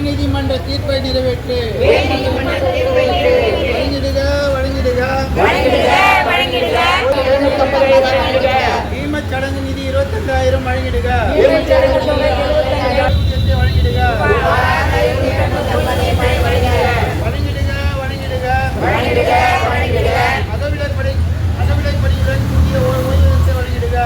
உயர்நீதிமன்ற தீர்ப்பை நிறைவேற்று. ஈமச் சடங்கு நிதி 25,000 வழங்கிடுக. அகவிலைப்படியுடன் கூடிய ஓய்வூதியத்தை வழங்கிடுக.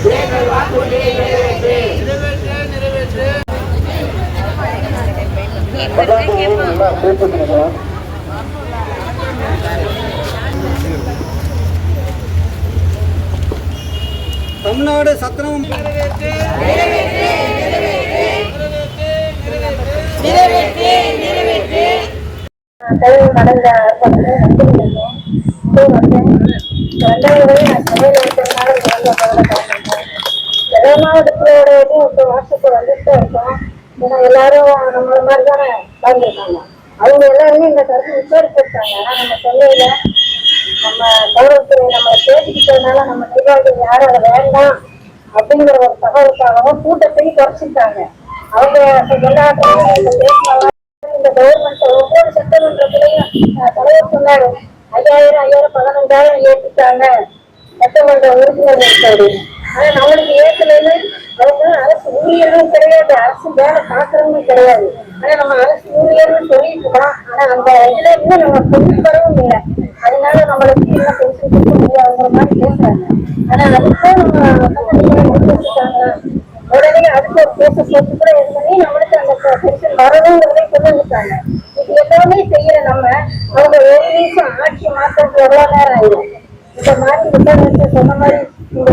தேர்தல் வாக்குறுதியை நிறைவேற்று. தமிழ்நாடு சத்திரம் நிறைவேற்று. கடந்த எல்லா மாவட்டத்தோட வாட்ஸ்அப் வந்துட்டு இருக்கோம். ஏன்னா எல்லாரும் நம்மள மாதிரி தானே வாழ்ந்துருக்காங்க. அவங்க எல்லாருமே இந்த கருத்து விசாரிச்சிருக்காங்க. ஆனா நம்ம சொல்லையில நம்ம கௌரவத்துறை நம்ம பேசிக்கிட்டதுனால நம்ம நிர்வாகிகள் யாரும் அதை வேண்டாம் அப்படிங்கிற ஒரு தகவலுக்காகவும் கூட்டத்தையும் குறைச்சிருக்காங்க. அவங்க எல்லா பேசினாலும் இந்த கவர்மெண்ட் ஒவ்வொரு சட்டமன்றத்திலையும் தலைவர் சொன்னாரு 5,000 15,000 ஏற்றிட்டாங்க சட்டமன்ற உறுப்பினர்கள். ஆனா நம்மளுக்கு ஏற்கனவே அவங்க அரசு ஊழியர்களும் கிடையாது, அரசு வேலை பார்க்கறவங்களும் கிடையாது. ஆனா நம்ம அரசு ஊழியர்கள் சொல்லிட்டு இருக்கோம். ஆனா அந்த இதுல இருந்து நம்ம கொண்டு வரவும் இல்லை. அதனால நம்மளுக்கு என்ன பென்ஷன் கொடுக்க முடியாதுங்கிற மாதிரி பேசுறாங்க. ஆனா அதுக்கும் நம்ம வச்சுட்டாங்க. உடனே அடுத்த ஒரு கேச போட்டு கூட இது பண்ணி நம்மளுக்கு அந்த பென்ஷன் வரணுங்கிறதே கொண்டு வந்துட்டாங்க. இது எல்லாமே செய்யற நம்ம அவங்க ஒரு நிமிஷம் ஆட்சி மாற்றத்துக்கு எவ்வளவு நேரம் ஆயிடும். இந்த மாதிரி முதலமைச்சர் சொன்ன மாதிரி இந்த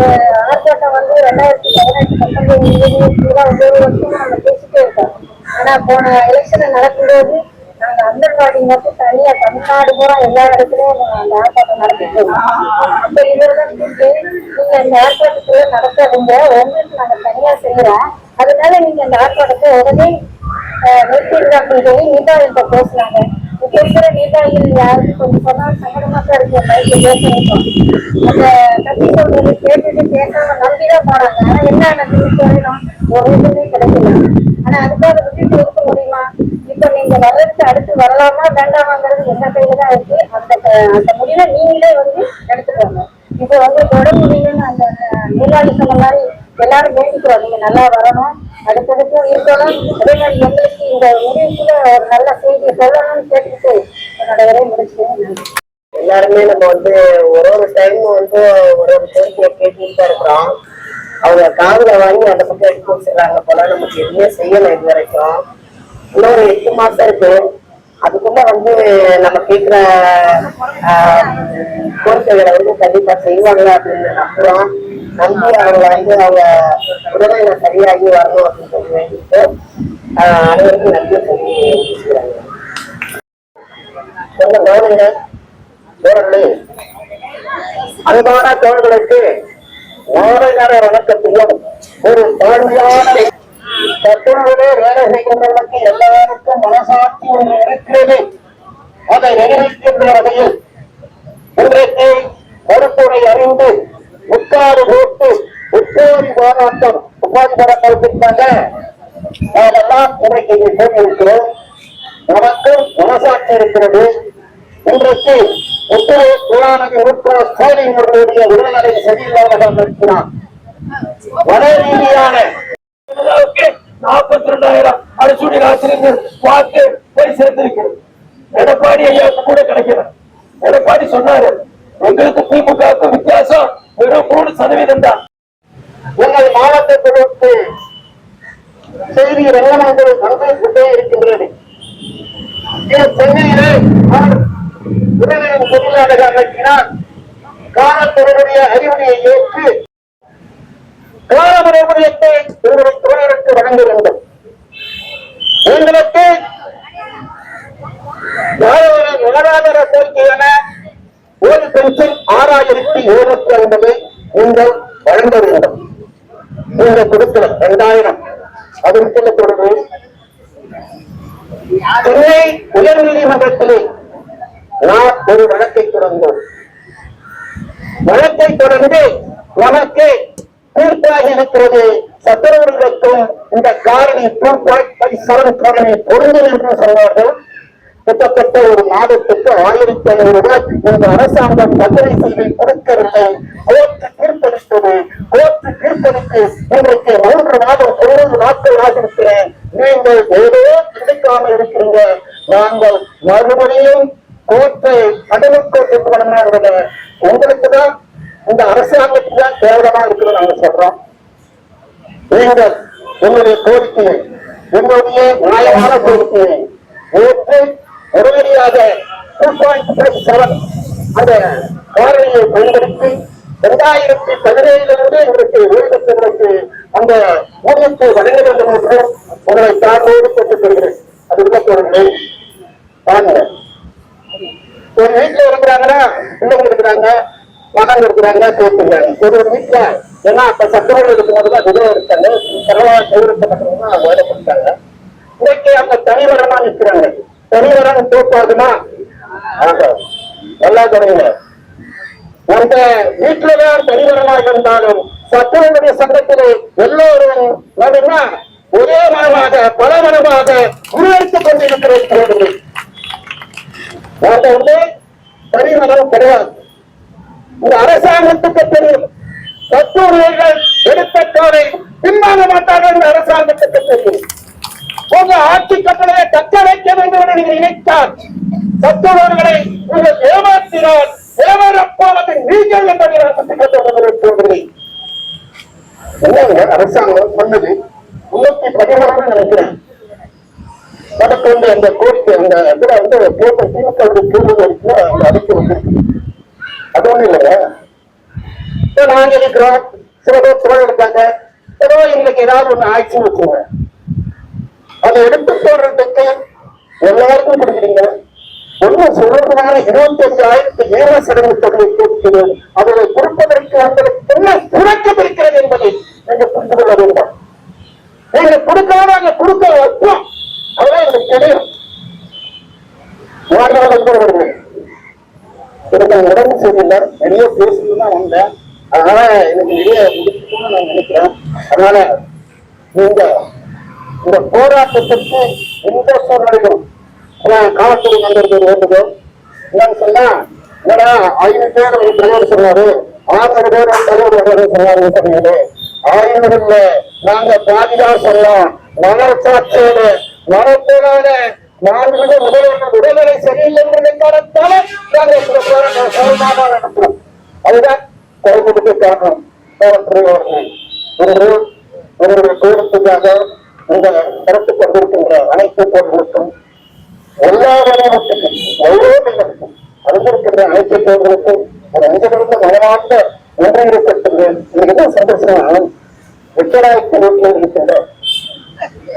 ஆர்ப்பாட்டம் 2018-19 ஒரு வருஷமா நம்ம பேசிட்டே இருக்கோம். ஆனா போன எலெக்ஷன் நடக்கும்போது நாங்க அங்கன்வாடி மட்டும் தனியா தமிழ்நாடு பூரா எல்லா இடத்துலயும் அந்த ஆர்ப்பாட்டம் நடத்திட்டு இருக்கோம். அப்ப இவர்தான் நீங்க இந்த ஆர்ப்பாட்டத்துல நடத்தாதுங்க, உங்களுக்கு நாங்க தனியா செய்யறோம், அதனால நீங்க அந்த ஆர்ப்பாட்டத்தை உடனே நிறுத்திடுங்க அப்படின்னு சொல்லி நீதாகிட்ட பேசினாங்க. பேசுற நீதாகிகள் யாருக்கு கொஞ்சம் சொன்னாலும் சங்கடமா தான் இருக்கு. பைக்கு பேசுறோம் அந்த கட்சி சொல்றது கேட்டுட்டு பேசாம நம்பிதான் போறாங்க. ஆனா என்ன சொல்லணும் ஒரு இதுவுமே கிடைக்கல. ஆனா அதுக்காக விட்டுட்டு இருக்க முடியுமா? இப்ப நீங்க வர்றதுக்கு அடுத்து வரலாமா வேண்டாமாங்கிறது எந்த கையில தான் இருக்கு. அந்த முடிவை நீங்களே எடுத்துக்கோங்க. இப்ப தொடர் முடிவுன்னு அந்த நிர்வாகி சொன்ன மாதிரி எல்லாரும் வேண்டிக்கிறோம், நீங்க நல்லா வரணும், அடுத்தடுத்து இருக்கணும். அதே மாதிரி எங்களுக்கு இந்த முடிவுக்குள்ள ஒரு நல்ல செய்தியை சொல்லணும்னு கேட்டுக்கிட்டு என்னோட வரையை முடிச்சுட்டேன். எல்லாருமே நம்ம ஒரு ஒரு டைம் ஒரு ஒரு கோரிக்கையை கேட்டுட்டு தான் இருக்கிறோம். அவங்க காதுல வாங்கி அந்த பக்கம் எடுத்து வச்சிடறாங்க போல. நமக்கு எதுவுமே செய்யலை இது வரைக்கும். இன்னொரு 8 மாசம் இருக்கு. அதுக்குள்ள நம்ம கேட்கிற கோரிக்கைகளை கண்டிப்பா செய்வாங்க அப்படின்னு நம்புறோம். நம்பி அவங்க அவங்க உடனே சரியாகி வரணும் அப்படின்னு சொல்லி வேண்டிட்டு அனைவருக்கும் நன்றி சொல்லி சொல்லுங்க. தோழர்களே, அன்பான தோழர்களுக்கு நேர வணக்கத்தையும் ஒரு தாழ்மையான தற்பொழுதே வேலை செய்கின்றவர்களுக்கு எல்லாருக்கும் மனசாட்சி ஒன்று இருக்கிறது. அதை நிறைவேற்றுகின்ற வகையில் இன்றைக்கு கருத்துரை அறிந்து முக்காடு போட்டு உத்தேரி போராட்டம் உபாதி படத்திற்காக அதெல்லாம் இன்றைக்கு போட்டிருக்கிறோம். நமக்கும் மனசாட்சி இருக்கிறது. இன்றைக்கு ஸ்டாலின் அவர்களுடைய உடல்நிலை சரியில்லாதவர்கள் இருக்கிறார். வட ரீதியான 42,000 அரசுடைய ஆசிரியர்கள் வாக்கு போய் சேர்ந்திருக்கிறது. எடப்பாடி ஐயாவுக்கு கூட கிடைக்கிறது. எடப்பாடி சொன்னாரு, எங்களுக்கு திமுக வித்தியாசம் வெறும் 3% தான். உங்கள் மாவட்ட தொகுப்பு செய்தி ரங்கமண்டல நடந்துகிட்டே இருக்கின்றது. சென்னையிலே தொழிலாளர் அமைப்பினால் காவல்துறையுடைய அறிவுரையை ஏற்று காலமுறை ஊதியத்தை துறையினருக்கு வழங்க வேண்டும். எங்களுக்கு வாழ்வாதார கோரிக்கையான ஒரு பென்ஷன் 6,750 நீங்கள் வழங்க வேண்டும். நீங்கள் கொடுக்கல 2,000. அது தொடர்பு சென்னை உயர் நீதிமன்றத்திலே நான் ஒரு வழக்கை தொடர்ந்தோம். வழக்கை தொடர்ந்து நமக்கு தீர்ப்பாகி இருக்கிறது. சட்டவர்களுக்கும் இந்த காரணி 2.57 காரணி பொருந்தும் என்று சொன்னார்கள். கிட்டத்தட்ட ஒரு மாதத்துக்கு 1500 ரூபாய் இந்த அரசாங்கம் தண்டனை செய்து கொடுக்கவில்லை. கோர்ட்டு தீர்ப்பளித்தது. கோர்ட்டு தீர்ப்பளித்து இன்றைக்கு 3 மாதம் 90 நாட்கள் ஆகியிருக்கிறேன். நீங்கள் ஏதோ கிடைக்காமல் இருக்கிறீங்க. நாங்கள் மறுபடியும் கோர்ட்டை கடலுக்கு கொண்டு வரணும். உங்களுக்கு தான் இந்த அரசாங்கத்துக்கு தான் கேவலமா இருக்குன்னு நாங்க சொல்றோம். நீங்கள் உங்களுடைய கோரிக்கையை, உங்களுடைய நியாயமான கோரிக்கையை ஏற்று உடனடியாக 2.57 அந்த காரணியை பயன்படுத்தி 2017 இன்றைக்கு ஊழியர்களுக்கு அந்த ஊதியத்தை வழங்க வேண்டும் என்று உங்களை தாழ்வோடு கேட்டுக்கொள்கிறேன். அது உள்ளவர்களே பாருங்க, ஒரு வீட்டுல இருக்கிறாங்கன்னா பிள்ளைங்க இருக்கிறாங்க, மகன் இருக்கிறாங்க, சேர்த்துக்கிறாங்க. ஒரு வீட்டுல ஏன்னா அப்ப சட்டங்கள் இருக்கும்போதுதான் விதவை இருக்காங்க, பரவாயில்ல கைவிடுத்தப்பட்டவங்க வேலைப்படுத்தாங்க. இன்னைக்கு அவங்க தனிவரமா நிற்கிறாங்க. தனிவரம் தோப்பாகுமா? நல்லா கிடையாது. அந்த வீட்டுலதான் தனிவரமாக இருந்தாலும் சட்டங்களுடைய சட்டத்திலே எல்லோரும் ஒரே மனமாக பல மனமாக உருவெடுத்துக் கொண்டிருக்கிறது. தனிவரம் கிடையாது. இந்த அரசாங்கத்துக்கு தெரியும். தத்துவர்கள் எடுத்த காலை பின்வாங்க மாட்டார்கள். இந்த அரசாங்கத்துக்கு தெரியும். உங்க ஆட்சி கட்டளை தக்க வைக்க வேண்டும் என்று நீங்கள் நினைத்தால் தத்துவர்களை நீங்கள் ஏமாற்றினால் ஏமாறப்போவது நீங்கள் என்பதை சொல்கிறேன். என்ன அரசாங்கம் சொன்னது 313 நினைக்கிறேன். எனக்கு வந்து அந்த கோரிக்கை அந்த இதுல வந்து திமுக கேள்வி அடிக்க வந்து அது ஒண்ணு இல்லையா? நாங்க இருக்கிறோம், சில பேர் தோல் எடுத்தாங்க, ஏதோ எங்களுக்கு ஏதாவது ஒண்ணு ஆட்சி வச்சுங்க, அதை எடுத்து போடுறதுக்கு எல்லாருக்கும் கொடுக்குறீங்க. ஒன்னும் சொல்றதுனால 25,000 ஏழை சடங்கு தொகையை கேட்கிறேன். அதை கொடுப்பதற்கு உங்களுக்கு என்ன சுரக்கம் இருக்கிறது என்பதை நீங்க புரிந்து கொள்ள வேண்டும். நீங்க கொடுக்காம அங்க கொடுக்க வைப்போம், அதெல்லாம் எனக்கு தெரியும். எனக்கு உடம்பு சரியில்லை, நிறைய பேசணும்னா வந்தேன். அதனால எனக்கு நிறைய முடிச்சுக்கணும்னு நான் நினைக்கிறேன். அதனால நீங்க இந்த போராட்டத்திற்கு எந்த சூழ்நிலையும் காவல்துறை நண்பர்கள் வேண்டுதல் என்னன்னு சொன்னா, என்னடா 500 பேர் ஒரு தலைவர் சொன்னாரு, 600 பேர் தலைவர் சொன்னாரு சொன்னீங்க. 500 நாங்க பாதிதான் சொன்னோம். மனசாட்சியோடு மனத்தோட நான்கு முதல்வர் உடல்நிலை சரியில்லை என்ற காரணத்தால நாங்கள் இந்த போராட்டம் நடத்துறோம். அதுதான் கைவிடுக்கு காரணம். உங்களுடைய கோரிக்கைக்காக இந்த கருத்து கொண்டிருக்கின்ற அனைத்து போர்களுக்கும் எல்லா வரைவுக்கும் எல்லோருக்கும் அறிந்திருக்கின்ற அனைத்து போர்களுக்கும் ஒரு அஞ்சிலிருந்து மனமார்ந்த நன்றியை பெற்றுள்ளேன். எனக்கு என்ன சந்தோஷம், ரிட்டராய்க்கு வீட்டில் இருக்கின்ற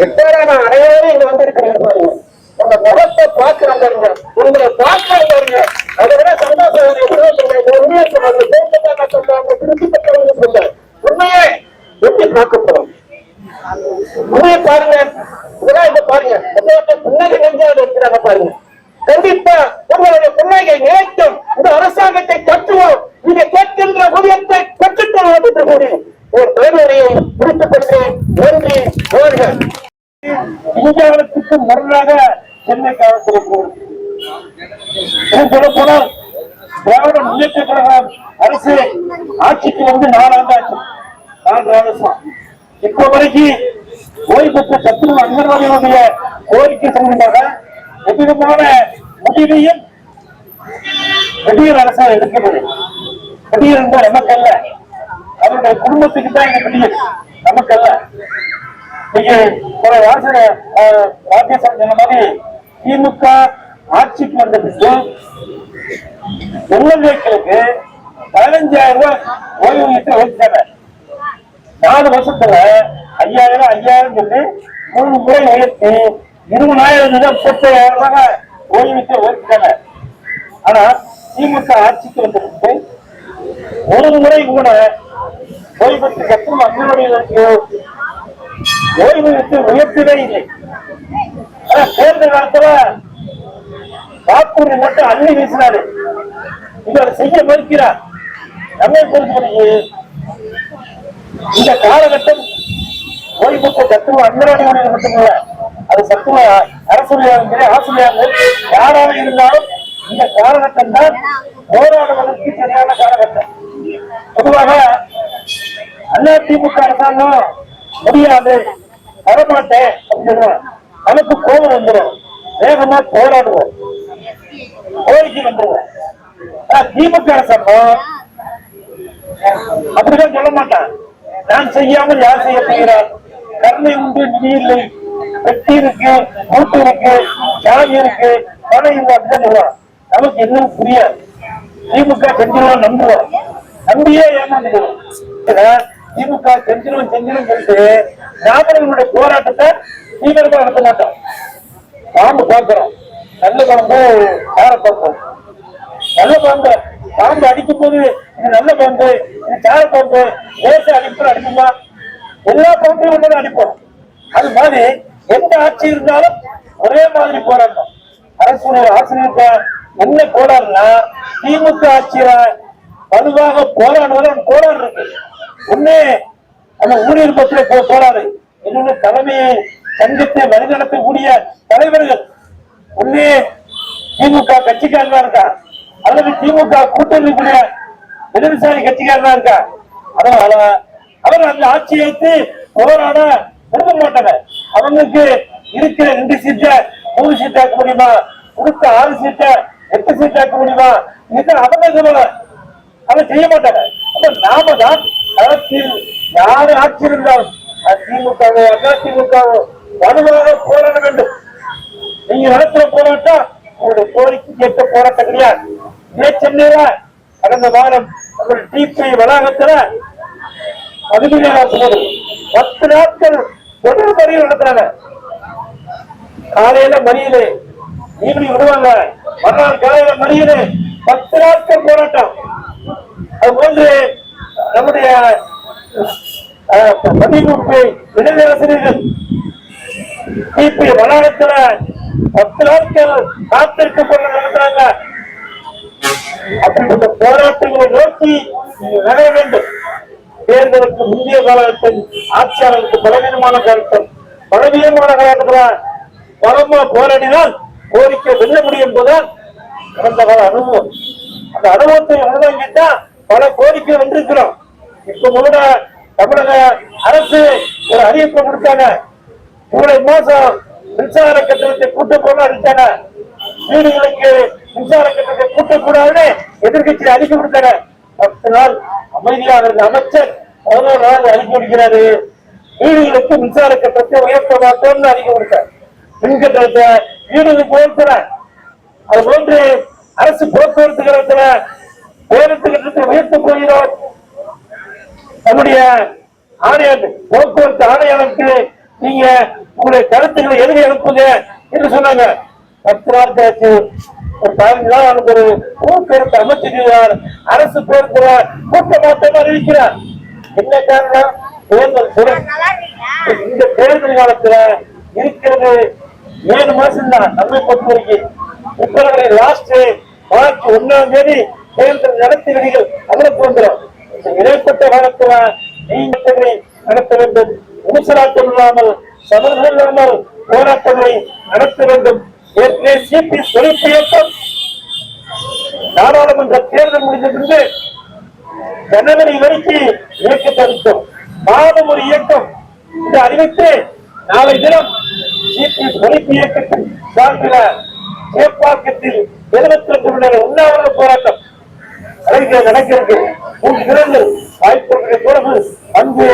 ரிட்டரான அனைவரும் இங்க வந்திருக்கிறீங்க பாருங்க. உங்க முகத்தை பார்க்கிறாங்க, உங்களை பார்க்கிறாங்க. அதை விட சந்தோஷம் உண்மையை சொன்னாங்க, திருச்சி பெற்றவங்க சொல்ல உண்மையே எப்படி பார்க்கப்படும். உண்மையை பாருங்க, இதெல்லாம் இப்ப பாருங்க, புன்னகை நெஞ்சாவது இருக்கிறாங்க பாருங்க. கண்டிப்பா உங்களுடைய புன்னகை நிலைக்கும். இந்த அரசாங்கத்தை கட்டுவோம். நீங்க கேட்கின்ற ஊதியத்தை கற்றுக்கொள்ள முடியும். ஒரு தலைமுறையை முடித்துக் கொள்கிறேன். நன்றி. இந்தியாவுக்கு முரணாக சென்னை காவல்துறை சொல்ல போனால் திராவிட முன்னேற்ற கழகம் அரசு ஆட்சிக்கு வந்து 4 ஆண்டு ஆச்சு. 4 வருஷம். இப்போ வரைக்கும் ஓய்வு பெற்ற சத்துணவு அங்கன்வாடிகளுடைய கோரிக்கை சம்பந்தமாக எவ்விதமான முடிவையும் வெடியர் அரசாங்கம் எடுக்கிறது. வெடியர் என்றால் நமக்கு அல்ல, அவருடைய குடும்பத்துக்கு தான் இந்த வெடியர், நமக்கு அல்ல. திமுக ஆட்சிக்கு வந்ததுக்கு எம்எல்ஏக்களுக்கு 15,000 ரூபாய் ஓய்வூதியத்தை ஒதுக்கிட்டாங்க. 4 வருஷத்துல 5,000 சொல்லி 3 முறை உயர்த்தி 20,000 35,000 ரூபாய் ஓய்வூதியத்தை ஒதுக்கிட்டாங்க. ஆனா திமுக ஆட்சிக்கு வந்ததுக்கு ஒரு முறை கூட ஓய்வு பெற்ற சத்துணவு அங்கன்வாடிகளுக்கு ஓய்வூதியத்தை உயர்த்தவே இல்லை. தேர்தல் காலத்துல வாக்குறுதி மட்டும் அள்ளி வீசினாரு. இவர் செய்ய மறுக்கிறார். நம்மை பொறுத்தவரைக்கு இந்த காலகட்டம் ஓய்வுக்கு தத்துவ அங்கராடி ஊழியர் மட்டுமில்ல, அது சத்துவ அரசுடையாரும் சரி ஆசிரியர்கள் யாராக இருந்தாலும் இந்த காலகட்டம் தான் போராடுவதற்கு சரியான காலகட்டம். பொதுவாக அதிமுக அரசாங்கம் முடியாது வரமாட்டேன் அப்படின்னு நமக்கு கோபம் வந்துடும், வேகமா போராடுவோம், கோரிக்கை வந்துடுவோம். திமுக அரசாங்கம் அப்படிதான் சொல்ல மாட்டான். நான் செய்யாமல் யார் செய்ய போகிறார், கருணை உண்டு நிதி இல்லை, வெட்டி இருக்கு, கூட்டு இருக்கு, சாதி இருக்கு, பணம் இல்லை அப்படின்னு சொல்லுவான். நமக்கு இன்னும் புரியாது. திமுக செஞ்சிருவோம் நம்புவோம், நம்பியே ஏமாந்துடுவோம். திமுக செஞ்சிரும் சொல்லிட்டு நாமளுடைய போராட்டத்தை தீவிரமா நடத்த மாட்டோம். பாம்பு பார்க்கிறோம், நல்ல பாம்பு சார பார்ப்போம். நல்ல பாம்பு பாம்பு அடிக்கும் போது இது நல்ல பாம்பு, இது சார பாம்பு, தேச அடிப்பு அடிக்குமா? எல்லா பாம்பையும் ஒன்று அடிப்போம். அது மாதிரி எந்த ஆட்சி இருந்தாலும் ஒரே மாதிரி போராட்டம். அரசுடைய ஆசிரியருக்கு என்ன போராடுனா திமுக ஆட்சியில வலுவாக போராடுவது போராடு இருக்கு. ஒண்ணு அந்த ஊழியர் பத்திர போராடு, இன்னொன்னு தலைமையை சங்கத்தை வழிநடத்தக்கூடிய தலைவர்கள். ஒண்ணு திமுக கட்சிக்காரனா இருக்கா, அல்லது திமுக கூட்டணி கூடிய இடதுசாரி கட்சிக்காரனா இருக்கா. அதனால அவர் அந்த ஆட்சியை வைத்து போராட விரும்ப மாட்டாங்க. அவங்களுக்கு இருக்கிற 2 சீட்டை 3 சீட்டாக்க முடியுமா, கொடுத்த 6 சீட்டை 8 சீட்டாக்க முடியுமா, இது அவங்க அதை செய்ய மாட்டாங்க. அப்ப நாம தான் களத்தில் யாரு ஆட்சி இருந்தாலும் திமுகவோ அதிமுகவோ வலுவாக போராட வேண்டும். நீங்க நடத்துற போராட்டம் உங்களுடைய கோரிக்கை ஏற்ற போராட்டம் கிடையாது. இதே சென்னையில கடந்த வாரம் டிபி வளாகத்துல 10 நாட்கள் தொடர் மறியல் நடத்துறாங்க. காலையில மறியல், ஈவினிங் விடுவாங்க, மறுநாள் காலையில மறியல், 10 நாட்கள் போராட்டம். அது போன்று நம்முடைய பதிமூன்று இடைநிலையாசிரியர்கள் டிபி வளாகத்துல 10 நாட்கள் காத்திருக்க போல நடத்துறாங்க. அப்படிப்பட்ட போராட்டங்களை நோக்கி நட வேண்டும். தேர்தலுக்கு முந்தைய காலகட்டம் ஆட்சியாளருக்கு பலவீனமான காலகட்டம், பலவீனமான காலகட்டத்துல பலமா போராடினால் கோரிக்கை வெல்ல முடியும் என்பதுதான் கடந்த கால அனுபவம். அந்த அனுபவத்தை உள்வாங்கிட்டா பல கோரிக்கை வென்றிருக்கிறோம். இப்ப கூட தமிழக அரசு ஒரு அறிவிப்பை கொடுத்தாங்க. ஜூலை மாசம் மின்சார கட்டணத்தை கூட்ட போல அடித்தாங்க. வீடுகளுக்கு மின்சார கட்டணத்தை கூட்டக்கூடாதுன்னு எதிர்கட்சி அறிக்கை கொடுத்தாங்க. 10 நாள் அமைதியாக இருந்த அமைச்சர் 11 நாள் அறிக்கை கொடுக்கிறாரு. வீடுகளுக்கு மின்சார கட்டணத்தை உயர்த்த மாட்டோம்னு அறிக்கை கொடுத்தார். மின் கட்டணத்தை வீடுகளுக்கு உயர்த்துற, அது போன்று அரசு போக்குவரத்து கழகத்துல பேருந்து கட்டணத்தை உயர்த்த போகிறோம். நம்முடைய ஆணையர் போக்குவரத்து ஆணையாளருக்கு நீங்க உங்களுடைய கருத்துக்களை எழுதி அனுப்புங்க என்று சொன்னாங்க. 10 நாள் கழிச்சு ஒரு 15 நாள் அனுப்புற போக்குவரத்து அமைச்சிருக்கிறார். அரசு பேருந்து கூட்ட மாற்றம் அறிவிக்கிறார். என்ன காரணம்? தேர்தல். இந்த தேர்தல் காலத்துல இருக்கிறது 7 மாசம் தான். நம்மை பொறுத்த வரைக்கும் பிப்ரவரி லாஸ்ட் மார்ச் 1ஆம் தேதி தேர்தல் நடத்தி விதிகள் அமலுக்கு வந்துடும். இடைப்பட்ட காலத்துல நீங்க நடத்த வேண்டும். ஊசலாட்டம் இல்லாமல், சமர்கள் இல்லாமல் போராட்டங்களை நடத்த வேண்டும். ஏற்கனவே சிபி தொழிற்பு இயக்கம் நாடாளுமன்ற தேர்தல் முடிந்ததிலிருந்து ஜனவரி வரைக்கும் இயக்கத்தை அறிவித்தோம். மாதம் ஒரு இயக்கம் இதை அறிவித்து நாளை தினம் சிபி தொழிற்பு இயக்கத்தின் சார்பில் சேப்பாக்கத்தில் 72 மணி நேர உண்ணாவிரத போராட்டம் நடக்கிறது. 3 தினங்கள் வாய்ப்புகளை தொடர்பு வந்து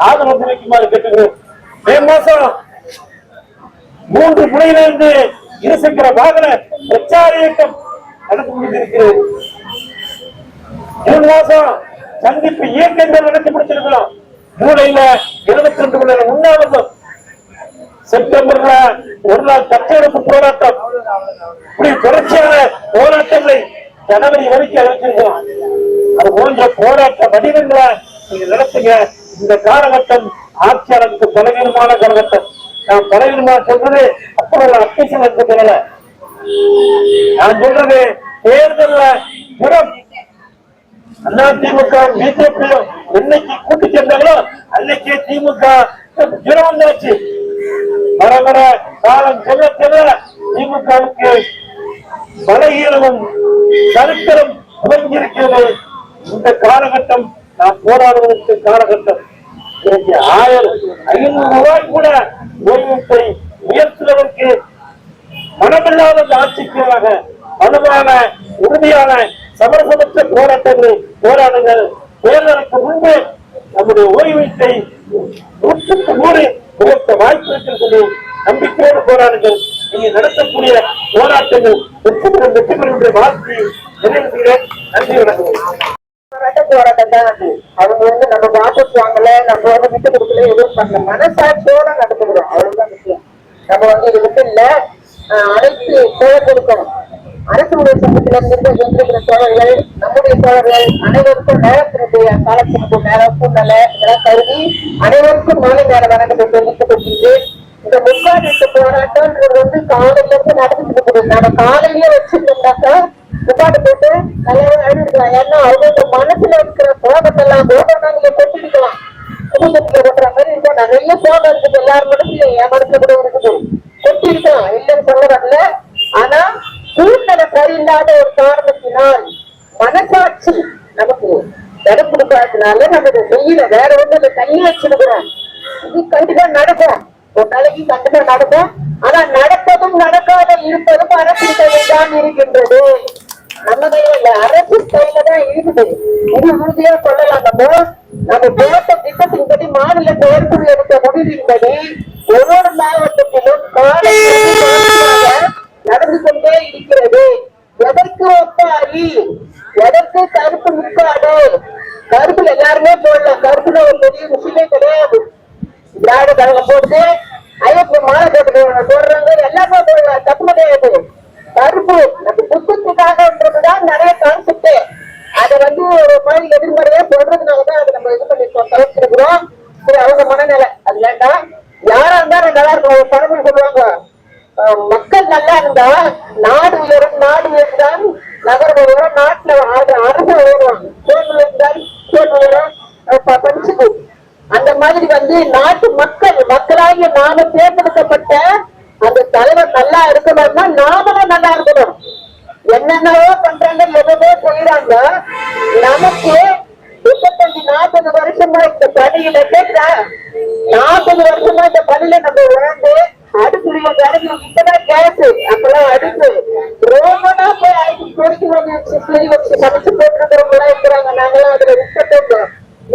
ஆதரவு தெரிவிக்குமாறு கேட்டுக்கிறோம். மே மாசம் 3 முனையிலிருந்து இருசக்கர வாகன பிரச்சார இயக்கம் நடந்து முடிந்திருக்கிறது. ஜூன் மாசம் சந்திப்பு இயக்கங்கள் நடத்தி முடிச்சிருக்கிறோம். ஜூலைல 22 மணி நேரம் உண்ணாவிரதம், செப்டம்பர்ல 1 நாள் கச்செடுப்பு போராட்டம், இப்படி தொடர்ச்சியான போராட்டங்களை ஜனவரி வரைக்கும் அறிவிச்சிருக்கிறோம். அது போன்ற போராட்ட வடிவங்களை நீங்க நடத்துங்க. இந்த காலகட்டம் ஆட்சியாளருக்கு பலவீனமான காலகட்டம். நான் பலவீனமா சொல்றது அப்புறம் அத்திசம் எடுத்துக்கல. நான் சொல்றது தேர்தல்ல அதிமுக பிஜேபியும் என்னைக்கு கூட்டு சேர்ந்தாங்களோ அன்னைக்கே திமுக ஜீரம் வந்தாச்சு. வர வர காலம் செல்ல செல்ல திமுகவுக்கு பலகீனமும் சரித்திரம் துவங்கியிருக்கிறது. இந்த காலகட்டம் நாம் போராடுவதற்கு காலகட்டம். 1500 ரூபாய் கூட ஓய்வூட்டை உயர்த்துவதற்கு மனமில்லாத ஆட்சிக்காக வலுவான உறுதியான சமரசமற்ற போராட்டங்களை போராடுங்கள். தேர்தலுக்கு முன்பு நம்முடைய ஓய்வூட்டை 100% உயர்த்த வாய்ப்பு இருக்கிறது. நம்பிக்கையோடு போராடுங்கள். நீங்க நடத்தக்கூடிய போராட்டங்கள் வெற்றி பெறும் வாழ்க்கை நிறைவு செய்கிறேன். நன்றி, வணக்கம். போராட்டம் தான் அது. அவங்க நம்ம வாபஸ் வாங்கல, நம்ம விட்டு கொடுக்கல, எதுவும் பண்ணல, மனசாட்சியோட நடத்துக்கிறோம். அவ்வளவுதான் விஷயம். நம்ம இது விட்டு இல்ல, அனைத்து குரல் கொடுக்கணும். அரசு ஊழியர் சங்கத்தில இருந்திருக்கிற தோழர்கள், நம்முடைய தோழர்கள் அனைவருக்கும் நேரத்தினுடைய காலத்திற்கு நேரம் சூழ்நிலை இதெல்லாம் கருதி அனைவருக்கும் மாலை நேர வணக்கத்தை தெரிவிக்கப்பட்டிருக்கு. இந்த முக்காடு போராட்டம்ன்றது காலையில இருந்து நடந்துட்டு இருக்குது. நம்ம காலையில வச்சிருந்தோம்னாக்கா முக்காடு போட்டு நல்லாவே அழுதுக்கலாம். ஏன்னா அவங்க மனசுல இருக்கிற சோகத்தெல்லாம் நீங்க கொட்டிருக்கலாம். குடும்பத்துல கொட்டுற மாதிரி இருக்கும். நிறைய சோகம் இருக்குது எல்லாரும் மனசுல, என் மனசுல கூட இருக்குது, கொட்டிருக்கலாம், இல்லைன்னு சொல்ல வரல. ஆனா சூழ்நிலை சரியில்லாத ஒரு காரணத்தினால் மனசாட்சி நமக்கு இடம் கொடுக்காததுனால நம்ம இதை செய்யல. வேற ஒண்ணு தள்ளி வச்சிருக்கிறோம். இது கண்டிப்பா நடக்கும், ஒரு நாளைக்கு கண்டிப்பா நடக்கும். ஆனா நடப்பதும் நடக்காத இருப்பதும் அரசு கையில் தான் இருக்கின்றது. நம்ம கையில அரசு கையில தான் இருக்குது. இது உறுதியா சொல்லலாம். நம்ம போட்ட திட்டத்தின்படி மாநில செயற்குழு எடுத்த முடிவின்படி ஒவ்வொரு மாவட்டத்திலும் நடந்து கொண்டே இருக்கிறது. எதற்கு ஒப்பாரி, எதற்கு கருப்பு முக்காடு? கருப்புல எல்லாருமே போடலாம். கருப்புல ஒரு பெரிய விஷயமே கிடையாது. திராவிட கழகம் போட்டு ஐயப்ப மாலை போட்டு போடுறாங்க, எல்லாமே போடலாம், தப்பு கிடையாது. கருப்பு நம்ம புத்தத்துக்காகன்றதுதான் நிறைய கான்செப்ட். அதை ஒரு மாதிரி எதிர்மறையா சொல்றதுனாலதான் அதை நம்ம இது பண்ணிருக்கோம், தவிர்த்திருக்கிறோம். சரி, அவங்க மனநிலை அது வேண்டாம். யாரா இருந்தாலும் நல்லா இருக்கும். ஒரு பழமொழி சொல்லுவாங்க, மக்கள் நல்லா இருந்தா நாடு உயரும், நாடு உயர்ந்தால் நகரம் உயரும், நாட்டுல அரசு உயருவாங்க, சோழ் உயர்ந்தால் சோழ் உயரும், படிச்சுக்கு. அந்த மாதிரி நாட்டு மக்களாகிய நாம தேர்ந்தெடுக்கப்பட்ட அந்த தலைவர் நல்லா இருக்கணும்னா நாமளும் நல்லா இருக்கணும். என்னென்னவோ பண்றாங்க, எதுவோ செய்யறாங்க. நமக்கு 35-40 வருஷமா இந்த பணியில கேட்டா, 40 வருஷமா இந்த பணியில நம்ம உணர்ந்து அடுப்புடைய கருவி இப்பதான் கேஸ், அப்பெல்லாம் அடுப்பு ரோமனா போய் அடிச்சு பொறிக்க வச்சு சமைச்சு போட்டுருக்கிறவங்க எல்லாம் இருக்கிறாங்க. நாங்களாம் அதுல விட்டு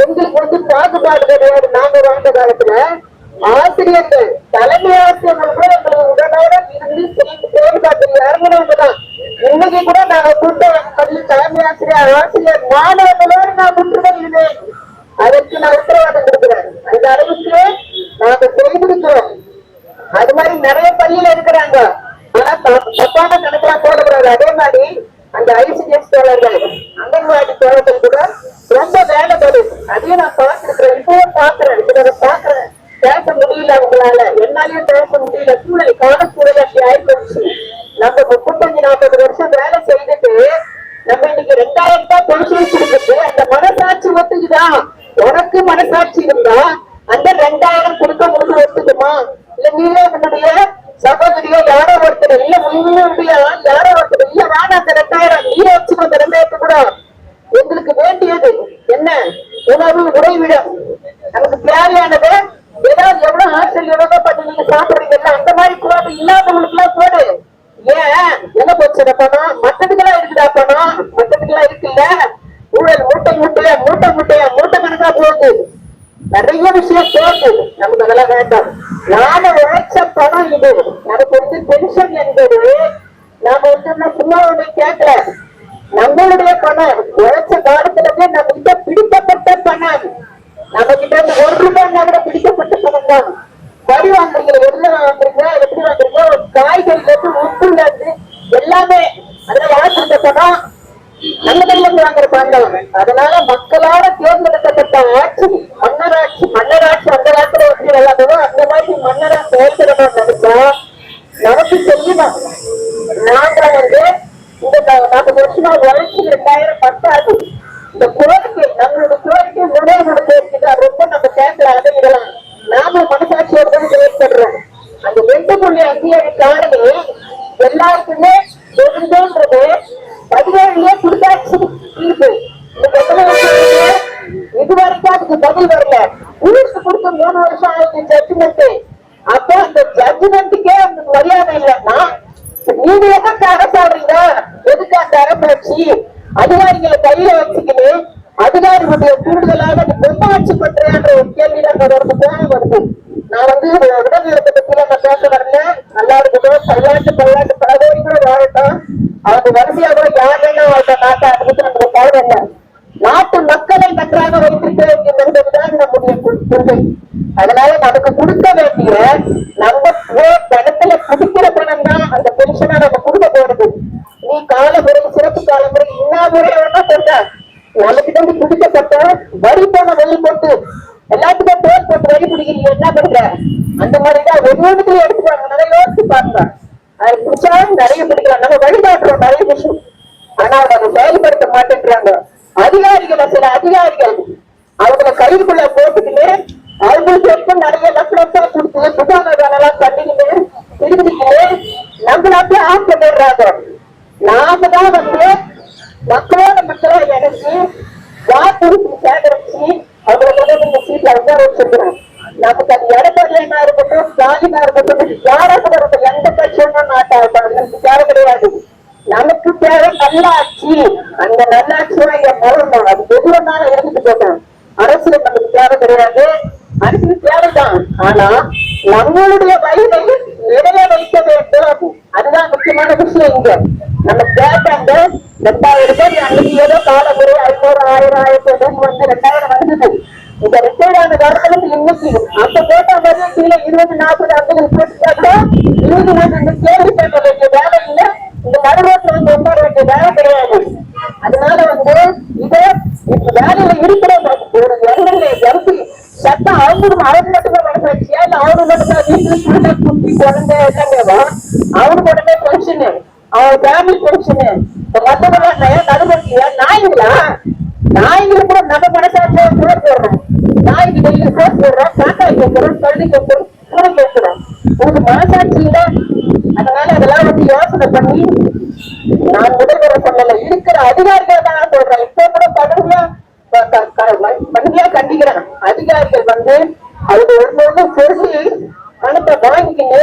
எங்களுக்கு பாகுபாடு கிடையாது. நாங்க வாழ்ந்த காலத்துல ஆசிரியர்கள், தலைமை ஆசிரியர்கள் கூட எங்களுக்கு உடனோட இருந்து செயல்பாட்டில் இறங்கினவங்க தான். இன்னைக்கு கூட நாங்க கூட்டம் தலைமை ஆசிரியர் மாணவர்களோடு நான் முற்றுகையிடுவேன். அதற்கு நான் உத்தரவாதம் கொடுக்கிறேன். அந்த அளவுக்கு நாங்க செய்திருக்கிறோம். அது மாதிரி நிறைய பள்ளியில இருக்கிறாங்க. ஆனா தப்பான கணக்கெல்லாம் போடக்கூடாது. அதே மாதிரி அந்த ஐசிடிஎஸ் தோழர்கள், அங்கன்வாடி தோழர்கள் கூட ரொம்ப வேலைப்படும். அதையும் நான் பார்த்திருக்கிறேன், இப்பவும் பாக்குறேன். பேச முடியல அவங்களால, என்னாலையும் பேச முடியல. சூழல் கால சூழல் அப்படி ஆயிப்போச்சு. நம்ம 35-40 வருஷம் வேலை செய்துட்டு நம்ம இன்னைக்கு 2000 ரூபாய் பென்ஷன் கொடுத்துட்டு அந்த மனசாட்சி ஒத்துக்குதான். உனக்கு மனசாட்சி இருந்தா அந்த 2000 கொடுக்க முடிவு ஒத்துக்குமா? இல்ல நீங்களே உன்னுடைய சகோதரியோ யாரோ ஒருத்தர், இல்ல உண்மையுடைய யாரோ ஒருத்தர், இல்ல வேணா அந்த 2000 நீ வச்சுக்கோ. அந்த 2000 கூட எங்களுக்கு வேண்டியது என்ன? உணவு, உறைவிடம், நமக்கு தேவையானது. ஏதாவது எவ்வளவு ஆற்றல் எவ்வளவு பண்ணி நீங்க சாப்பிடுறீங்கல்ல, அந்த மாதிரி போடு. இல்லாதவங்களுக்கு எல்லாம் போடு. ஏன் என்ன போச்சு பணம்? மற்றதுக்கெல்லாம் இருக்குதா பணம்? மற்றதுக்கெல்லாம் இருக்குல்ல. ஊழல் மூட்டை கணக்கா போகுது. நிறைய விஷயம் போகுது. நமக்கு அதெல்லாம் வேண்டாம். நாம உழைச்ச பணம் இது. நமக்கு பென்ஷன் என்பது நாம சும்மா ஒண்ணு கேட்கல. நம்மளுடைய பணம் உழைச்ச காலத்துல நம்ம கிட்ட பிடிக்கப்பட்ட பணம். நம்ம கிட்ட இருந்து 1 ரூபாய் கூட பிடிக்கப்பட்ட பணம் தான். வரி வாங்குறீங்க, எதுல வாங்குறீங்க, எப்படி வாங்குறீங்க, ஒரு காய்கறில இருந்து உப்புல இருந்து எல்லாமே அதெல்லாம் யாருக்கு பணம்? நம்ம கையில இருந்து வாங்குற பணம். அதனால மக்களால தேர்ந்தெடுக்கப்பட்ட ஆட்சி மன்னராட்சி அந்த காலத்துல எப்படி விளையாடுறதோ அந்த மாதிரி மன்னரா செயல்படணும் நினைச்சா நமக்கு தெரியுமா? நாங்க இந்த 40 வருஷமா உழைச்சி 2000 பத்தாது. இந்த கோரிக்கை நம்மளோட கோரிக்கை நிறைவேற்ற ரொம்ப நம்ம கேட்கல அதை விடலாம். நாம மனசாட்சியோட தான் செயல்படுறோம். அந்த 2.5 காரணி எல்லாருக்குமே எதுன்றது 17 கொடுத்தாச்சு தீர்ப்பு. இது வரைக்கும் அதுக்கு பதில் வரல. ஊருக்கு கொடுத்த 3 வருஷம் ஆகுது ஜட்ஜ்மெண்ட். அப்போ அந்த ஜட்ஜ்மெண்ட்டுக்கே அந்த மரியாதை இல்லைன்னா நீங்க எதுக்கு அரசாடுறீங்க? எதுக்கு அந்த அரசாட்சி அதிகாரிகளை கையில வச்சுக்கிட்டு அதிகாரிகளுடைய கூடுதலாக பொம்மை ஆட்சி பண்றேன்ற ஒரு கேள்விதான் தொடர்ந்து போக வருது. நான் உடல்நலத்தை பத்தி நான் பேச வரல. நல்லா இருக்கட்டும், பல்லாண்டு பல கோடி கூட வாழட்டும். அவங்க வரிசையா கூட யாருன்னா வாழ்ந்த நாட்டை அதை பத்தி நமக்கு பாடல. நாட்டு மக்களை நன்றாக வைத்திருக்க என்பதுதான் நம்முடைய கொள்கை. அதனால நமக்கு கொடுக்க வேண்டிய நம்ம பணத்துல குடிக்கிற பணம் தான் அந்த பென்ஷனா நம்ம கொடுக்க போறது. நீ காலமுறை சிறப்பு காலமுறை எல்லா முறையோட சொல்ற நமக்கு வந்து குடிக்கப்பட்ட வரி போன வழி போட்டு எல்லாத்துக்கும் பேர் போட்டு வரி பிடிக்கிறீங்க என்ன பண்ற? அந்த மாதிரிதான் ஒவ்வொன்றுலையும் எடுத்துப்பாங்க. நிறைய யோசிச்சு பாருங்க. அது குடிச்சா நிறைய பிடிக்கலாம். நம்ம வழிகாட்டுறோம் நிறைய விஷயம். ஆனா அவங்க செயல்படுத்த மாட்டேன்றாங்க. அதிகாரிகளை சில அதிகாரிகள் அவங்களை கைக்குள்ள போட்டுக்கிட்டு அவங்களுக்கு நிறைய லட்சம் கொடுத்து புகார வேலைலாம் பண்ணிக்கிட்டு திரும்பிக்கிட்டு நம்மளாப்பே ஆஃப் பண்ணிடுறாங்க. நாம தான் மக்களோட மக்களா இணைச்சு வாக்குறுதி சேகரிச்சு அவங்களை நீங்க சீட்ல உட்கார வச்சிருக்கிறோம். நமக்கு அது எடப்பாடியா இருக்கட்டும், ஸ்டாலினா இருக்கட்டும், யாராக இருக்கட்டும், எந்த கட்சியும் நாட்டாக தேவை கிடையாது. நமக்கு தேவை நல்லாட்சி. அந்த நல்லாட்சியா இங்க போடணும். அது எதுவனால எடுத்துட்டு போட்டோம். அரசியல் நமக்கு தேவை கிடையாது. அரசியல் தேவைதான். ஆனா நம்மளுடைய வயதை நிறைய வைக்க வேண்டும். அதுதான் முக்கியமான விஷயம். இங்க நம்ம கேட்டாங்க 2000 பேர் அன்னைக்கு ஏதோ காலமுறை 500, 1000 வந்து 2000 வந்தது. இந்த ரிட்டையர்ட் ஆன காலத்துல இன்னைக்கு அப்ப கேட்ட மாதிரி கீழே 20, 40, 50 போட்டுட்டாக்கா 20 கேள்வி கேட்க வேண்டிய வேலை இல்லை. இந்த நடுரோட்ல வந்து உட்கார வேண்டிய வேலை கிடையாது. அதனால இதை இப்ப வேலையில இருக்கிற ஒரு எம்பி சட்டம் அவங்களுக்கு மட்டும்தான் நடந்துச்சியா இல்ல அவரு மட்டும்தான் வீட்டுல குட்டி குழந்தை என்னங்கவா அவருக்கு உடனே பென்ஷனு, அவன் ஃபேமிலி பென்ஷனு. மத்தவங்க நடுமட்டியா நாய்ங்களா? நாய்களை கூட நம்ம மனசாட்சியா போர் போடுறோம். நாய்க்கு டெய்லி போர் போடுறோம், காக்காய் கேட்கிறோம், கல்வி கேட்கிறோம், கூட கேட்கிறோம். உங்களுக்கு மனசாட்சி இல்லை. அதனால அதெல்லாம் யோசனை பண்ணி நான் முதல்வரை சொல்லல, இருக்கிற அதிகாரிகள் தான் சொல்றேன். இப்ப கூட கடுமையா கண்டிக்கிறேன். அதிகாரிகள் அது ஒண்ணு சொல்லி பணத்தை வாங்கிக்கின்னு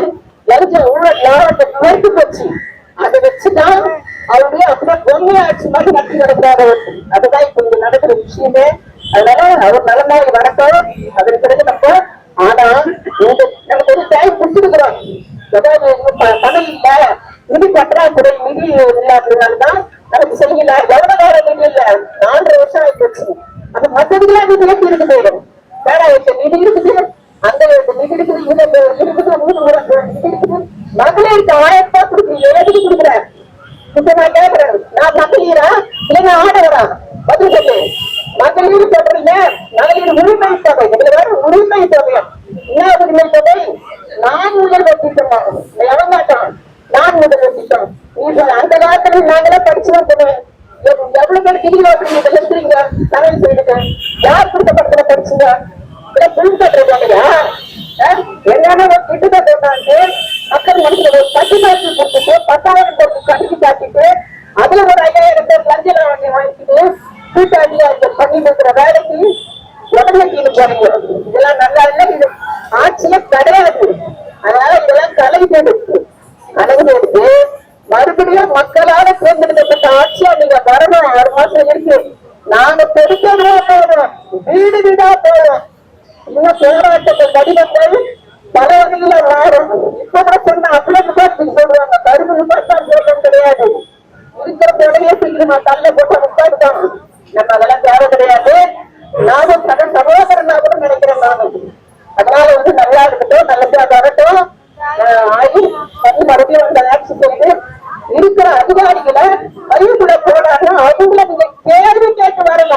லஞ்சம் ஊழல் லாபத்தை குறைத்து போச்சு. அதை வச்சுதான் அவருடைய அப்படியே பொம்மை ஆட்சி மாதிரி நடத்தி நடக்கிறாரு. அதுதான் இப்ப இங்க நடக்கிற விஷயமே. அதனால அவர் நலமாய் வணக்கம். அதன் பிறகு நம்ம ஆனா நமக்கு ஒரு டைம் கொடுத்துருக்கிறோம். பணம் இல்ல, நிதி பற்றாக்குறை, நிதி இல்லாததுனாலதான் நமக்கு செய்யல. எவ்வளவு கால நிதி இல்ல, 4 வருஷம் ஆயிடுச்சு. அப்ப மற்றதுக்கெல்லாம் நிதி ஏற்றி இருக்குது. வேற நிதி இருக்குது, அந்த நிதி இருக்குது, இருக்குது. மகளிருக்கு 1000 ரூபாய் கொடுக்குறீங்க, எதுக்கு கொடுக்குறேன்? இப்ப நான் கேட்கிறேன், நான் மகளிரா இல்லைன்னா ஆடவரா? பதில் சொல்லு. மகளிர் சொல்றீங்க, மகளிர் உரிமை தொகை. இதுல வேற உரிமை தொகை. என்ன உரிமை தொகை? நான் முதல்வர் திட்டம். எவன் மாட்டான்? நான் முதல்வர் திட்டம். அந்த காலத்துல நாங்களே படிச்சு வந்துடுவேன். எவ்வளவு பேர் டிகிரி எழுதுறீங்க? தமிழ் செய்துங்க. யார் கொடுத்த படத்துல படிச்சுங்க? புல் கட்டுறீங்களா? என்னன்னா கிட்டத்தட்ட போட்டாங்க மக்கள் மனசுல ஒரு 10,000 கொடுத்துட்டு 10,000 கொடுத்து கணக்கு காட்டிட்டு அதுல ஒரு 5000 பேர் லஞ்சம் வாங்கிட்டு கூட்டாளி அவங்க பண்ணி கொடுக்குற வேலைக்கு உடனே கீழே போறீங்க. இதெல்லாம் நல்லா இல்லை. இது ஆட்சியே கிடையாது. அதனால இதெல்லாம் கலந்து மறுபடியும் மக்களால தேர்ந்தெடுக்கப்பட்ட ஆட்சியா நீங்க வரணும். 6 மாசம் இருக்கு. நாங்க பெருக்கா போறோம், வீடு வீடா போறோம். இன்னும் போராட்டங்கள் வடிவங்கள் பல வகையில மாறும். இப்ப கூட சொன்ன அப்படியே சொல்றாங்க, கரும்பு போராட்டம் கிடையாது. இருக்கிற உடனே சீக்கிரமா தள்ள போட்ட முட்டாடுதான். நம்ம அதெல்லாம் தேவை கிடையாது. நானும் சகோதரனா கூட நினைக்கிறேன் நானும். அதனால நல்லா இருக்கட்டும், நல்லதா வரட்டும். ஆகி பண்ணி மறுபடியும் ஆட்சி செய்து இருக்கிற அதிகாரிகளை பயிர்குள்ள போடாத அவங்கள நீங்க கேள்வி கேட்டு வரல.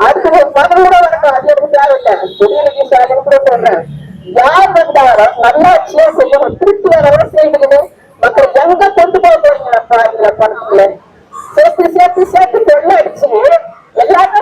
அதுக்கு ஒரு பதவி கூட வரணும். அது எனக்கு தேவையில்லை. உதயநிதி ஸ்டாலின் கூட சொல்றேன், யார் வந்தாலும் நல்லாட்சியா செய்யணும். திருப்பி வரவும் செய்யணும். மக்கள் எங்க கொண்டு போக போறீங்க? பணத்துல சேர்த்து சேர்த்து சேர்த்து கொள்ள அடிச்சு எல்லாருமே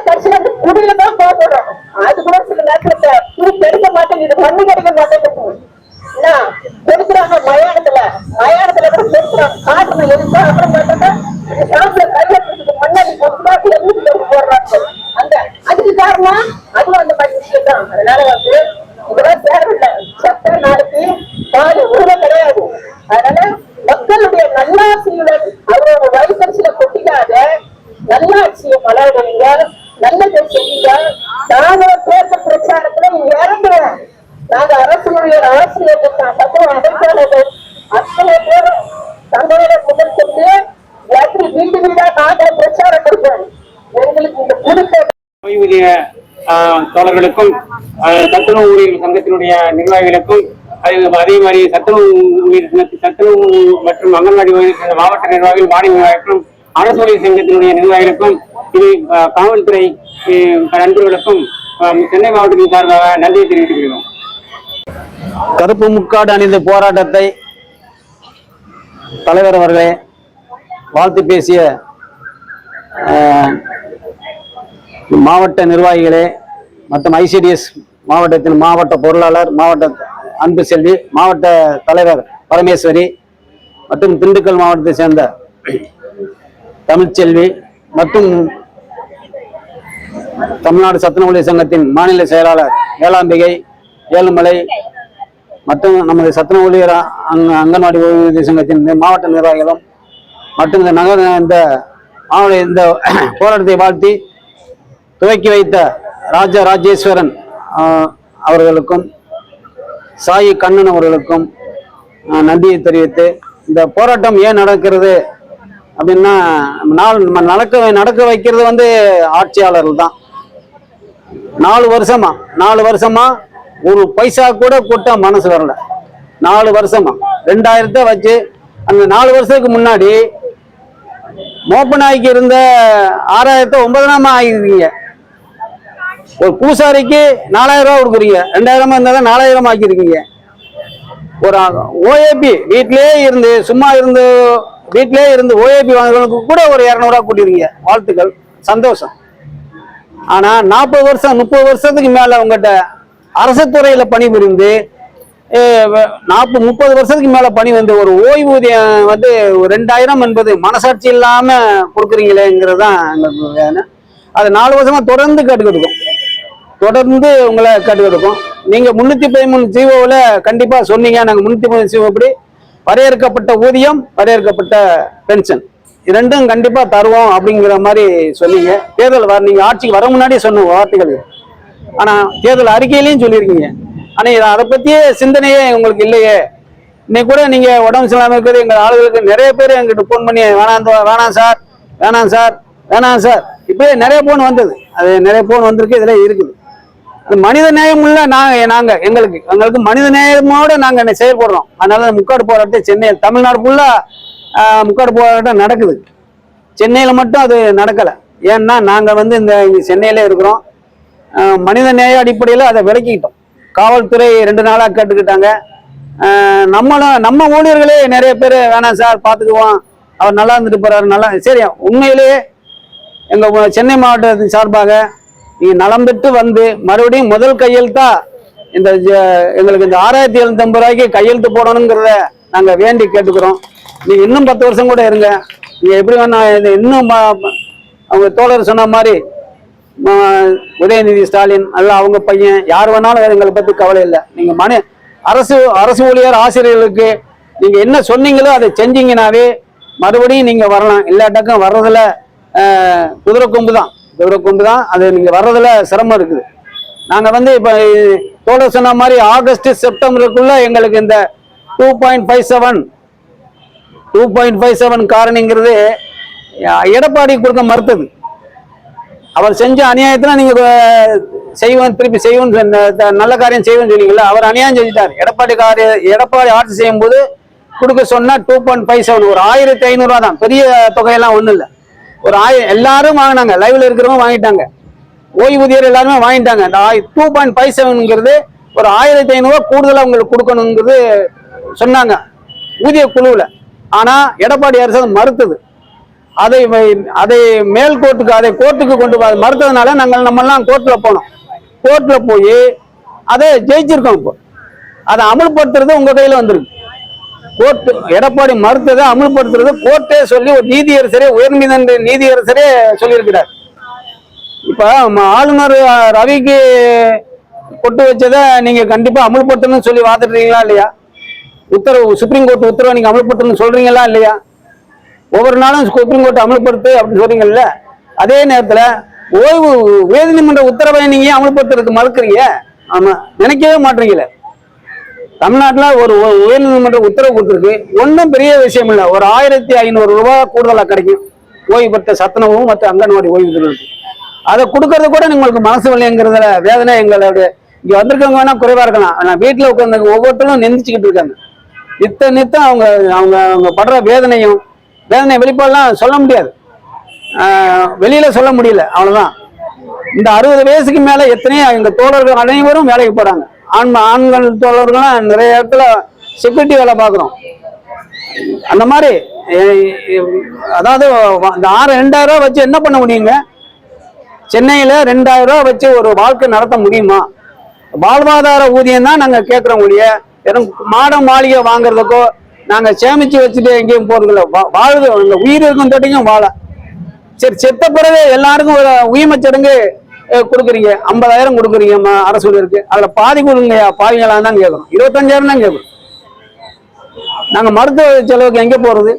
அதனால மக்களுடைய நல்லாட்சியுடன் அவரோட வழிபரிசில கொட்டிக்காத நல்லாட்சியை மலர்வீங்க, நல்லதை செய்யுங்க. நாங்களும் தேர்தல் பிரச்சாரத்துல இறங்குறோம். நாங்க அரசுடைய ஆசிரியர் தத்துவ அமைப்பாளர்கள் அத்தனை பேரும் தங்களோட முதல் கொண்டு வீட்டு வீடா நாங்கள் பிரச்சாரம் கொடுப்போம். எங்களுக்கு இந்த புதுக்க ஓய்வூதிய தோழர்களுக்கும் சத்துணவு ஊழியர்கள் சங்கத்தினுடைய நிர்வாகிகளுக்கும் அதே மாதிரி சத்துணவு மற்றும் அங்கன்வாடி மாவட்ட நிர்வாகிகள் மாநில நிர்வாகிகளுக்கும் அரசு ஊழியர் சங்கத்தினுடைய நிர்வாகிகளுக்கும் இது காவல்துறை நண்பர்களுக்கும் சென்னை மாவட்டத்தின் சார்பாக நன்றியை தெரிவித்துக் கொள்கிறோம். கருப்பு முக்காடு அணிந்த போராட்டத்தை தலைவர் அவர்களே வாழ்த்து பேசிய மாவட்ட நிர்வாகிகளே மற்றும் ஐசிடிஎஸ் மாவட்டத்தின் மாவட்ட பொருளாளர் மாவட்ட அன்பு செல்வி, மாவட்ட தலைவர் பரமேஸ்வரி மற்றும் திண்டுக்கல் மாவட்டத்தை சேர்ந்த தமிழ்ச்செல்வி மற்றும் தமிழ்நாடு சத்துணவு ஊழியர் சங்கத்தின் மாநில செயலாளர் ஏலாம்பிகை, ஏழுமலை மற்றும் நமது சத்துணவு ஊழியர் அங்கன்வாடி ஊழியர் சங்கத்தின் மாவட்ட நிர்வாகிகளும் மற்றும் இந்த போராட்டத்தை வாழ்த்தி துவக்கி வைத்த ராஜேஸ்வரன் அவர்களுக்கும் சாயி கண்ணன் அவர்களுக்கும் நன்றியை தெரிவித்து, இந்த போராட்டம் ஏன் நடக்கிறது அப்படின்னா நடக்க வைக்கிறது ஆட்சியாளர்கள் தான். 4 வருஷமா ஒரு பைசா கூட கூட்ட மனசு வரல. 4 வருஷமா 2000 வச்சு அந்த 4 வருஷத்துக்கு முன்னாடி மோப்பநாய்க்கு இருந்த 6000 9,000 ஆகிருக்கீங்க. ஒரு பூசாரிக்கு 4000 ரூபா கொடுக்குறீங்க, 2000 இருந்தாலும் 4000 ஆக்கியிருக்கீங்க. ஒரு ஓஏபி வீட்டிலேயே இருந்து சும்மா இருந்து ஓஏபி வாங்குறவங்களுக்கு கூட ஒரு 200 ரூபா கூட்டிருக்கீங்க. வாழ்த்துக்கள், சந்தோஷம். ஆனா 40 வருஷம் 30 வருஷத்துக்கு மேல உங்ககிட்ட அரசு துறையில பணிபுரிந்து 30 வருஷத்துக்கு மேல பணி ஒரு ஓய்வூதியம் 2000 என்பது மனசாட்சி இல்லாம கொடுக்குறீங்களேங்கிறது தான் எங்களுக்கு வேணும். அது 4 வருஷமா தொடர்ந்து கேட்டுக்கிட்டு தொடர்ந்து உங்களை கேட்டுக்கிட்டு நீங்க 313 ஜீவோல கண்டிப்பா சொன்னீங்க. நாங்க 313 ஜீவோ படி வரையறுக்கப்பட்ட ஊதியம், வரையறுக்கப்பட்ட பென்ஷன் இரண்டும் கண்டிப்பா தருவோம் அப்படிங்கிற மாதிரி சொன்னீங்க. தேர்தல் நீங்க ஆட்சிக்கு வர முன்னாடியே சொன்ன வார்த்தைகள். ஆனா தேர்தல் அறிக்கையிலையும் சொல்லியிருக்கீங்க. ஆனா அதை பத்தியே சிந்தனையே உங்களுக்கு இல்லையே. இன்னைக்கு கூட நீங்க உடம்பு சரியில்லாம இருக்கிறது எங்க ஆளுகளுக்கு நிறைய பேர் எங்கிட்ட போன் பண்ணி வேணாம் சார் இப்பயே நிறைய போன் வந்தது. அது நிறைய போன் வந்திருக்கு, இதுல இருக்குது. மனித நேயம் உள்ள எங்களுக்கு மனித நேயமோட நாங்க செயல்படுறோம். அதனால முக்காடு போராட்டம் சென்னையில் தமிழ்நாடு ஃபுல்லா முக்காடு போராட்டம் நடக்குது. சென்னையில மட்டும் அது நடக்கல. ஏன்னா நாங்க இந்த சென்னையில இருக்கிறோம். மனித நேய அடிப்படையில் அதை விலக்கிக்கிட்டோம். காவல்துறை 2 நாளா கேட்டுக்கிட்டாங்க. நம்ம ஊழியர்களே நிறைய பேர் வேணாம் சார் பார்த்துக்குவோம், அவர் நல்லா இருந்துட்டு போறாரு, நல்லா சரி. உண்மையிலேயே எங்க சென்னை மாவட்டத்தின் சார்பாக நீங்க நலம் பெற்று மறுபடியும் முதல் கையெழுத்தா எங்களுக்கு இந்த 6750 ரூபாய்க்கு கையெழுத்து போடணுங்கிறத நாங்க வேண்டி கேட்டுக்கிறோம். நீங்க இன்னும் 10 வருஷம் கூட இருங்க. நீங்க எப்படி வேணா இன்னும் அவங்க தோழர் சொன்ன மாதிரி உதயநிதி ஸ்டாலின் அல்ல அவங்க பையன் யார் வேணாலும் எங்களை பத்தி கவலை இல்லை. நீங்க அரசு ஊழியர் ஆசிரியர்களுக்கு நீங்க என்ன சொன்னீங்களோ அதை செஞ்சீங்கன்னாவே மறுபடியும் நீங்க வரலாம். இல்லாட்டாக்கும் வர்றதுல குதிரை கொம்பு தான். அது நீங்க வர்றதுல சிரமம் இருக்குது. நாங்க இப்ப தோழர் சொன்ன மாதிரி ஆகஸ்ட் செப்டம்பருக்குள்ள எங்களுக்கு இந்த 2.57 காரணிங்கிறது எடப்பாடி கொடுக்க மறுத்தது. அவர் செஞ்ச அநியாயத்துல நீங்க திருப்பி செய்வோம் நல்ல காரியம் செய்வோம்னு சொன்னீங்கல்ல, அவர் அநியாயம் செஞ்சுட்டார். எடப்பாடி ஆட்சி செய்யும் போது கொடுக்க சொன்னா 2.57 ஒரு 1500 ரூபா தான். பெரிய தொகையெல்லாம் ஒண்ணும் இல்லை. ஒரு எல்லாரும் வாங்கினாங்க, லைவ்ல இருக்கிறவங்க வாங்கிட்டாங்க, ஓய்வூதியர் எல்லாருமே வாங்கிட்டாங்க. இந்த 2.57ங்கிறது ஒரு 1500 ரூபா கூடுதலா உங்களுக்கு கொடுக்கணுங்கிறது சொன்னாங்க ஊதிய குழுவுல. ஆனா எடப்பாடி அரசு மறுத்தது. அதை மேல் கோர்ட்டுக்கு கோர்ட்டுக்கு கொண்டு மறுத்ததுனால நம்மெல்லாம் கோர்ட்ல போனோம். கோர்ட்ல போய் அதை ஜெயிச்சிருக்கோம். இப்போ அதை அமல்படுத்துறது உங்க கையில வந்திருக்கு. கோர்ட் எடப்பாடி மறுத்ததை அமல்படுத்துறது கோர்ட்டே சொல்லி ஒரு நீதியரசரே உயர்நீதிமன்ற நீதியரசரே சொல்லியிருக்கிறார். இப்ப ஆளுநர் ரவிக்கு கொட்டு வச்சதை நீங்க கண்டிப்பா அமல்படுத்தணும்னு சொல்லி வாதிடுறீங்களா இல்லையா? உத்தரவு, சுப்ரீம் கோர்ட் உத்தரவை நீங்க அமல்படுத்தணும்னு சொல்றீங்களா இல்லையா? ஒவ்வொரு நாளும் சுப்ரீம் கோர்ட் அமல்படுத்து அப்படின்னு சொல்றீங்கல்ல. அதே நேரத்துல ஓய்வு உயர்நீதிமன்ற உத்தரவை நீங்க அமல்படுத்துறதுக்கு மறுக்கிறீங்க. ஆமா, நினைக்கவே மாட்டீங்களே. தமிழ்நாட்டுல ஒரு உயர்நீதிமன்ற உத்தரவு கொடுத்துருக்கு, ஒன்றும் பெரிய விஷயம் இல்லை. ஒரு 1500 ரூபாய் கூடுதலா கிடைக்கும் ஓய்வு பெற்ற சத்துணவும் மற்ற அங்கன்வாடி ஓய்வூதியர்களுக்கு. அதை கொடுக்கறது கூட உங்களுக்கு மனசு இல்லைங்கிறதுல வேதனை எங்களுடைய இங்க வந்திருக்கவங்க வேணா குறைவா இருக்கலாம். ஆனா வீட்டுல உட்காந்து ஒவ்வொருத்தரும் நிந்திச்சுக்கிட்டு இருக்காங்க. நித்தம் அவங்க அவங்க அவங்க படுற வேதனை வெளிப்பாடெல்லாம் சொல்ல முடியாது, வெளியில சொல்ல முடியல. அவ்வளவுதான். இந்த 60 வயசுக்கு மேல எத்தனையோ எங்க தோழர்கள் அனைவரும் வேலைக்கு போறாங்க. ஆண்கள் தோழர்கள்லாம் நிறைய இடத்துல செக்யூரிட்டி வேலை பார்க்குறோம். அந்த மாதிரி அதாவது இந்த 2000 ரூபாய் வச்சு என்ன பண்ண முடியுங்க? சென்னையில 2000 ரூபாய் வச்சு ஒரு வாழ்க்கை நடத்த முடியுமா? வாழ்வாதார ஊதியம் தான் நாங்க கேட்கிறோம் ஒழிய மாட மாளிகை வாங்குறதுக்கோ நாங்க சேமிச்சு வச்சுட்டு எங்கேயும் போறதில்ல. வாழ்வு உயிர் இருக்கும் தொட்டிக்கும் வாழ. சரி, செத்த பிறகு எல்லாருக்கும் ஒரு உயிர்மச்சடங்கு கொடுக்குறீங்க, 50,000 கொடுக்குறீங்க அரசு இருக்கு. அதுல பாதி கொடுங்க, பாதிங்களாம் தான் கேட்கணும். 25,000 தான் கேட்கணும். நாங்க மருத்துவ செலவுக்கு எங்க போறது?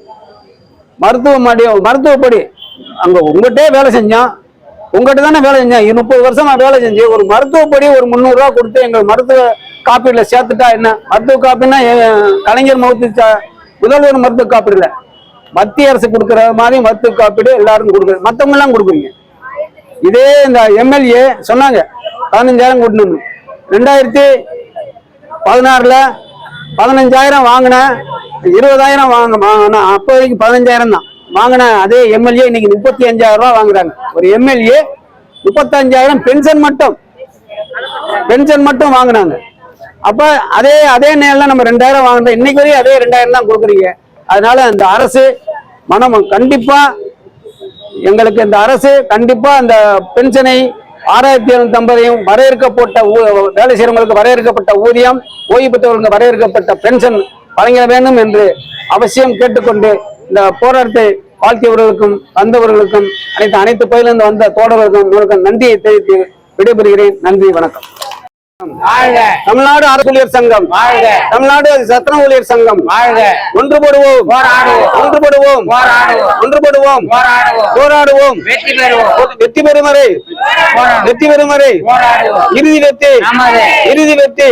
மருத்துவப்படி அங்க உங்ககிட்டே வேலை செஞ்சோம், உங்ககிட்ட தானே வேலை செஞ்சேன். 30 வருஷமா வேலை செஞ்சு ஒரு மருத்துவப்படி ஒரு 300 ரூபாய் கொடுத்து எங்க மருத்துவ காப்பீடுல சேர்த்துட்டா என்ன? மருத்துவ காப்பீடுனா கலைஞர் முதல்வர் மருத்துவ காப்பீடு இல்ல, மத்திய அரசு கொடுக்குற மாதிரி மருத்துவ காப்பீடு எல்லாருக்கும் கொடுக்குறது. மத்தவங்க எல்லாம் கொடுக்குறீங்க. இதே இந்த எம்எல்ஏ சொன்னாங்க 15,000 கூட்டணும். 2016ல 15,000 வாங்கின, 20,000 வாங்கின, அப்போதைக்கு 15,000 தான் வாங்கின அதே எம்எல்ஏ இன்னைக்கு 35,000 ரூபாய் வாங்குறாங்க. ஒரு எம்எல்ஏ 35,000 பென்ஷன் மட்டும் வாங்கினாங்க. அப்ப அதே நேரில் நம்ம 2,000 வாங்கினோம். இன்னைக்கு வரையும் அதே 2,000 தான் கொடுக்குறீங்க. அதனால இந்த அரசு கண்டிப்பா எங்களுக்கு இந்த அரசு கண்டிப்பா அந்த பென்ஷனை 6,750 வரையறுக்கப்பட்ட வேலை செய்யறவங்களுக்கு வரையறுக்கப்பட்ட ஊதியம், ஓய்வு பெற்றவர்களுக்கு வரையறுக்கப்பட்ட பென்ஷன் வழங்க வேண்டும் என்று அவசியம் கேட்டுக்கொண்டு இந்த போராட்டத்தை வாழ்த்தியவர்களுக்கும் வந்தவர்களுக்கும் அனைத்து பகுதியிலிருந்து வந்த தோழர்களுக்கும் நன்றியை தெரிவித்து விடைபெறுகிறேன். நன்றி, வணக்கம். தமிழ்நாடு அரசு ஊழியர் சங்கம், தமிழ்நாடு சத்துண ஊழியர் சங்கம், ஒன்றுபடுவோம், ஒன்றுபடுவோம், ஒன்றுபடுவோம், போராடுவோம், வெற்றி பெறும் வரை, இறுதி வெற்றி.